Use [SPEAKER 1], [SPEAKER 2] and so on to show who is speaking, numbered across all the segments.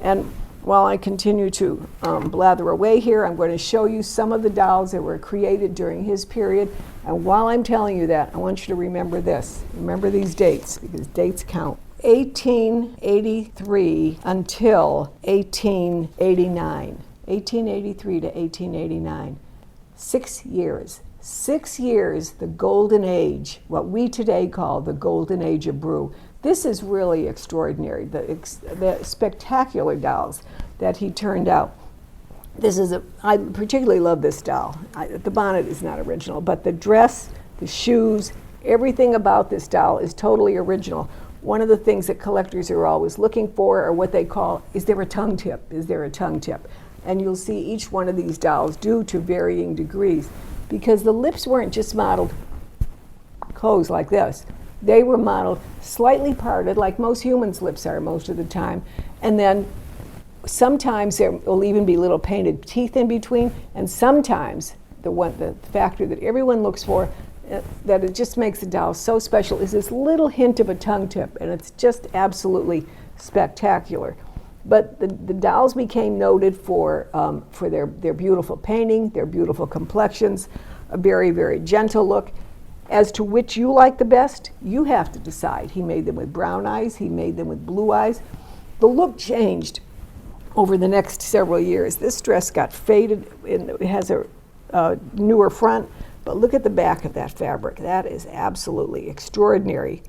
[SPEAKER 1] And while I continue to blather away here, I'm going to show you some of the dolls that were created during his period. And while I'm telling you that, I want you to remember this. Remember these dates, because dates count. 1883 until 1889. 1883 to 1889. 6 years. 6 years, the golden age, what we today call the golden age of brew. This is really extraordinary, the spectacular dolls that he turned out. I particularly love this doll. The bonnet is not original, but the dress, the shoes, everything about this doll is totally original. One of the things that collectors are always looking for are what they call, is there a tongue tip? Is there a tongue tip? And you'll see each one of these dolls do to varying degrees, because the lips weren't just modeled closed like this. They were modeled slightly parted, like most humans' lips are most of the time. And then sometimes there will even be little painted teeth in between. And sometimes the factor that everyone looks for, that it just makes the doll so special, is this little hint of a tongue tip. And it's just absolutely spectacular. But the dolls became noted for their beautiful painting, their beautiful complexions, a very, very gentle look. As to which you like the best, you have to decide. He made them with brown eyes, he made them with blue eyes. The look changed over the next several years. This dress got faded, and it has a newer front, but look at the back of that fabric. That is absolutely extraordinary,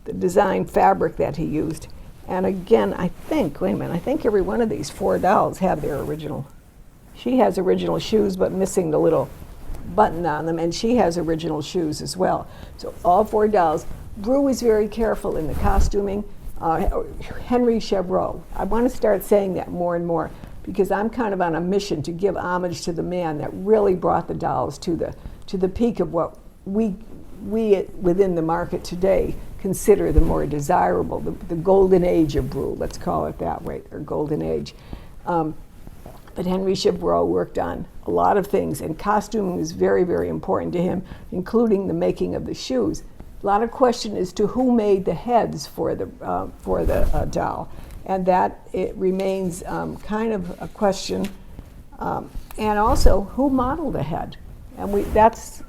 [SPEAKER 1] the design fabric that he used. And again, I think every one of these 4 dolls have their original. She has original shoes, but missing the little button on them, and she has original shoes as well. So all 4 dolls. Brew was very careful in the costuming. Henry Chevreau. I want to start saying that more and more, because I'm kind of on a mission to give homage to the man that really brought the dolls to the peak of what we within the market today consider the more desirable, the golden age of brew, let's call it that way, or golden age. But Henry Chevreau worked on a lot of things, and costuming was very, very important to him, including the making of the shoes. A lot of question as to who made the heads for the doll, and that it remains kind of a question. And also, who modeled the head? And that's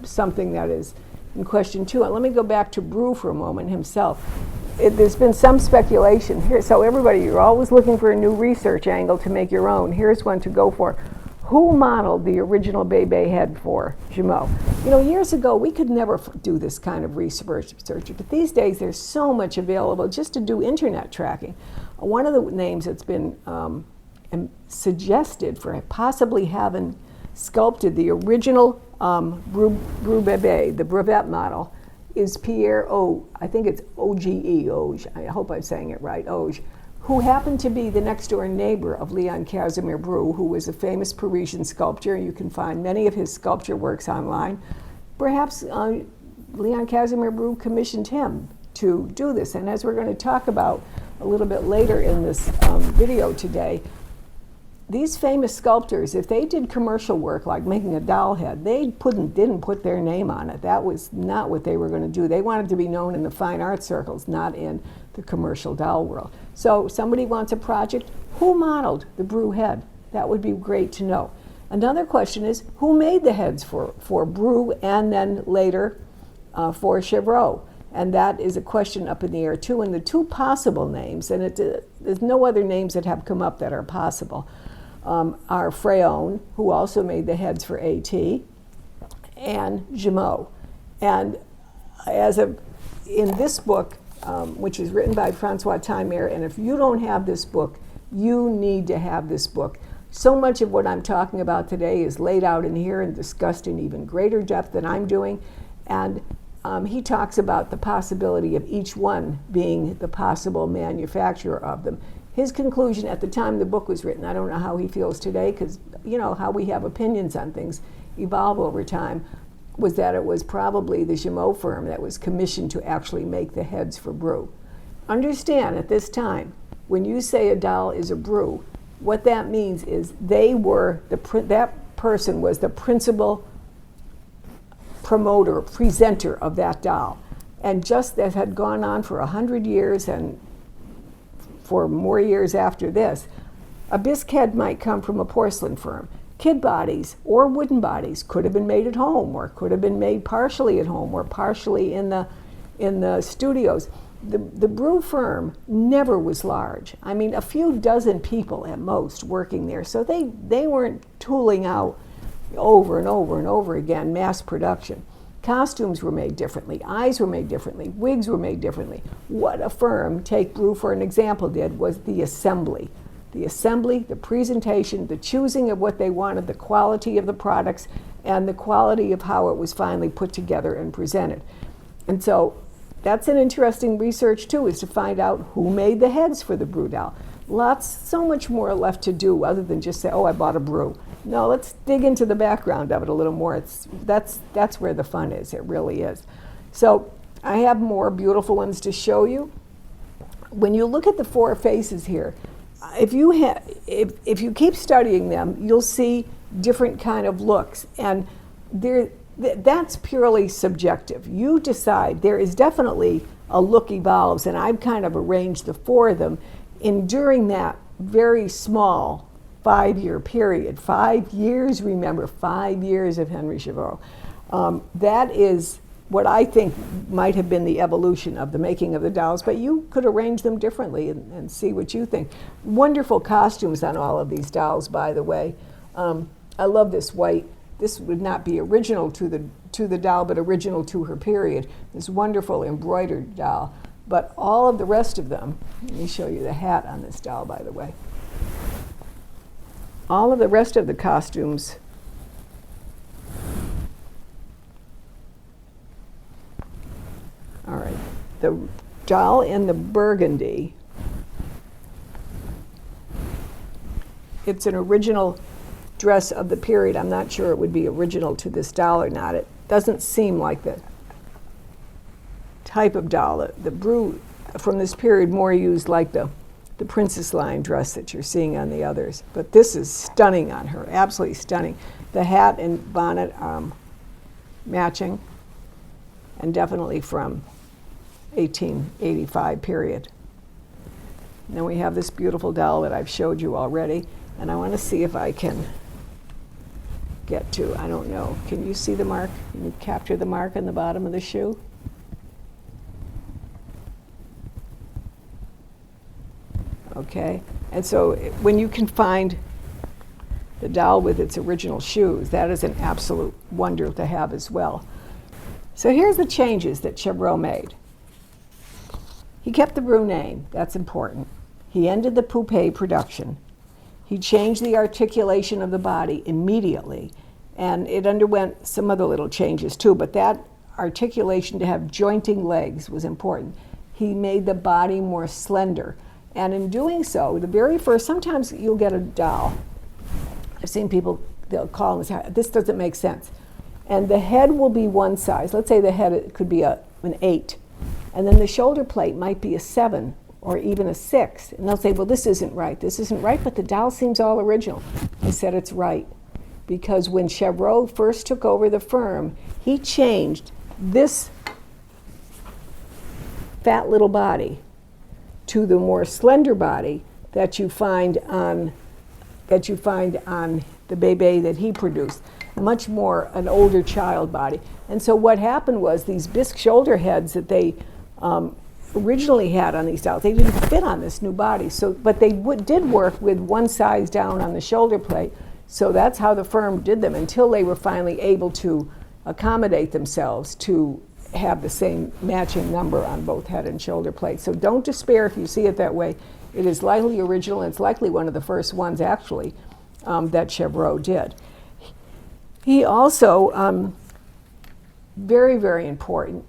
[SPEAKER 1] something that is in question too. And let me go back to Brew for a moment himself. There's been some speculation here. So everybody, you're always looking for a new research angle to make your own. Here's one to go for. Who modeled the original Bebe head for Jumeau? You know, years ago, we could never do this kind of research, but these days there's so much available just to do internet tracking. One of the names that's been suggested for possibly having sculpted the original Brew Bebe, the brevet model, is Pierre O. I think it's Auge. I hope I'm saying it right, Auge, who happened to be the next door neighbor of Leon Casimir Brew, who was a famous Parisian sculptor. You can find many of his sculpture works online. Perhaps Leon Casimir Brew commissioned him to do this. And as we're going to talk about a little bit later in this video today, these famous sculptors, if they did commercial work like making a doll head, they didn't put their name on it. That was not what they were going to do. They wanted to be known in the fine art circles, not in the commercial doll world. So somebody wants a project, who modeled the Brew head? That would be great to know. Another question is, who made the heads for Brew and then later for Chevreau? And that is a question up in the air too. And the 2 possible names, and there's no other names that have come up that are possible, are Theriault, who also made the heads for AT, and Jumeau. And in this book, which is written by Francois Timer, and if you don't have this book, you need to have this book. So much of what I'm talking about today is laid out in here and discussed in even greater depth than I'm doing. And he talks about the possibility of each one being the possible manufacturer of them. His conclusion at the time the book was written, I don't know how he feels today, because you know how we have opinions on things evolve over time, was that it was probably the Jumeau firm that was commissioned to actually make the heads for Brew. Understand, at this time, when you say a doll is a Brew, what that means is that person was the principal promoter, presenter of that doll. And just that had gone on for 100 years and for more years after this. A bisque head might come from a porcelain firm. Kid bodies or wooden bodies could have been made at home, or could have been made partially at home or partially in the studios. The brew firm never was large. I mean, a few dozen people at most working there. So they weren't tooling out over and over and over again, mass production. Costumes were made differently, eyes were made differently, wigs were made differently. What a firm, take brew for an example, did was the assembly. The assembly, the presentation, the choosing of what they wanted, the quality of the products, and the quality of how it was finally put together and presented. And so that's an interesting research too, is to find out who made the heads for the brew doll. So much more left to do other than just say, oh, I bought a brew. No, let's dig into the background of it a little more. That's where the fun is, it really is. So I have more beautiful ones to show you. When you look at the four faces here, if you keep studying them, you'll see different kind of looks, and that's purely subjective. You decide. There is definitely a look evolves, and I've kind of arranged the four of them during that very small 5-year period. 5 years, remember, 5 years of Henry Chevreau. That is what I think might have been the evolution of the making of the dolls, but you could arrange them differently and see what you think. Wonderful costumes on all of these dolls, by the way. I love this white. This would not be original to the doll, but original to her period. This wonderful embroidered doll. But all of the rest of them, let me show you the hat on this doll, by the way. All of the rest of the costumes all right, the doll in the burgundy, it's an original dress of the period. I'm not sure it would be original to this doll or not. It doesn't seem like the type of doll. The brew from this period more used like the princess line dress that you're seeing on the others. But this is stunning on her, absolutely stunning. The hat and bonnet matching, and definitely from 1885 period. And then we have this beautiful doll that I've showed you already, and I want to see if I can get to, I don't know, can you see the mark? Can you capture the mark on the bottom of the shoe? Okay, and so when you can find the doll with its original shoes, that is an absolute wonder to have as well. So here's the changes that Chevreau made. He kept the brew name, that's important. He ended the poupée production. He changed the articulation of the body immediately, and it underwent some other little changes too, but that articulation to have jointing legs was important. He made the body more slender, and in doing so, the very first, sometimes you'll get a doll. I've seen people, they'll call and say, this doesn't make sense. And the head will be one size. Let's say the head could be an 8. And then the shoulder plate might be a 7 or even a 6. And they'll say, well, this isn't right. This isn't right, but the doll seems all original. I said it's right. Because when Chevreau first took over the firm, he changed this fat little body to the more slender body that you find on the bébé that he produced. Much more an older child body. And so what happened was these bisque shoulder heads that they originally had on these dolls, they didn't fit on this new body. So, but they did work with one size down on the shoulder plate. So that's how the firm did them until they were finally able to accommodate themselves to have the same matching number on both head and shoulder plates. So don't despair if you see it that way. It is likely original, and it's likely one of the first ones actually that Chevreau did. He also, very, very important,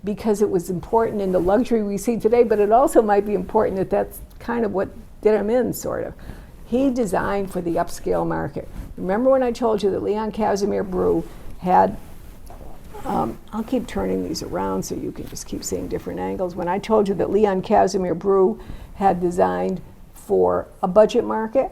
[SPEAKER 1] because it was important in the luxury we see today, but it also might be important that that's kind of what did him in, sort of. He designed for the upscale market. Remember when I told you that Leon Casimir Brew had, I'll keep turning these around so you can just keep seeing different angles. When I told you that Leon Casimir Brew had designed for a budget market,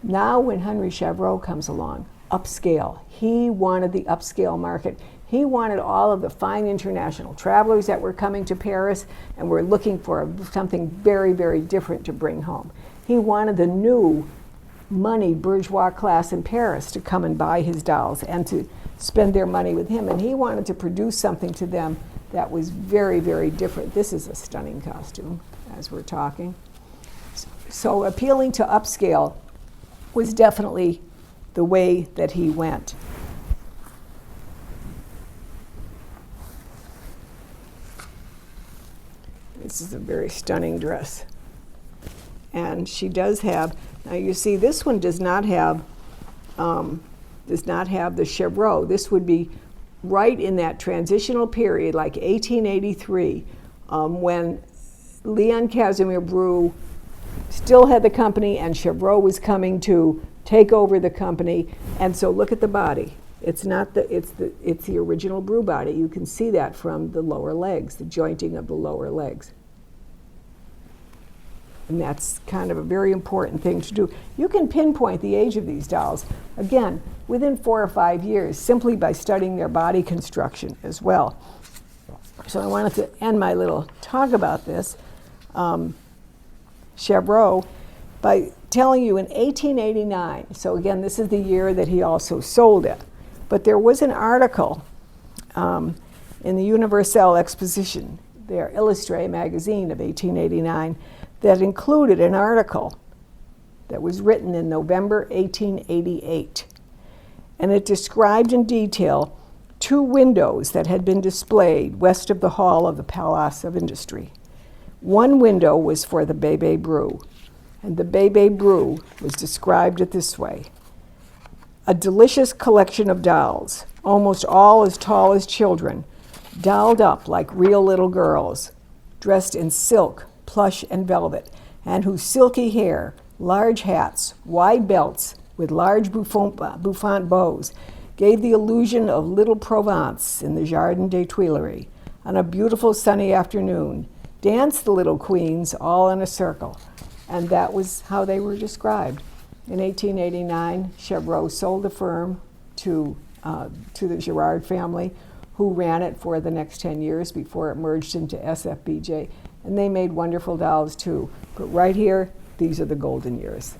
[SPEAKER 1] now when Henry Chevreau comes along, upscale. He wanted the upscale market. He wanted all of the fine international travelers that were coming to Paris and were looking for something very, very different to bring home. He wanted the new money bourgeois class in Paris to come and buy his dolls and to spend their money with him. And he wanted to produce something to them that was very, very different. This is a stunning costume as we're talking. So appealing to upscale was definitely the way that he went. This is a very stunning dress. And she does have, now you see this one does not have the chevreau. This would be right in that transitional period, like 1883, when Leon Casimir Bru still had the company and Chevreau was coming to take over the company. And so look at the body. It's the original Bru body. You can see that from the lower legs, the jointing of the lower legs. And that's kind of a very important thing to do. You can pinpoint the age of these dolls, again, within 4 or 5 years, simply by studying their body construction as well. So I wanted to end my little talk about this, Chevreau, by telling you in 1889, so again, this is the year that he also sold it, but there was an article in the Universelle Exposition, their Illustré magazine of 1889, that included an article that was written in November 1888. And it described in detail 2 windows that had been displayed west of the hall of the Palace of Industry. One window was for the Bébé Bru, and the Bébé Bru was described this way: a delicious collection of dolls, almost all as tall as children, dolled up like real little girls, dressed in silk, plush, and velvet, and whose silky hair, large hats, wide belts with large bouffant bows gave the illusion of little Provence in the Jardin des Tuileries. On a beautiful sunny afternoon, danced the little queens all in a circle. And that was how they were described. In 1889, Chevreau sold the firm to the Girard family, who ran it for the next 10 years before it merged into SFBJ. And they made wonderful dolls too. But right here, these are the golden years.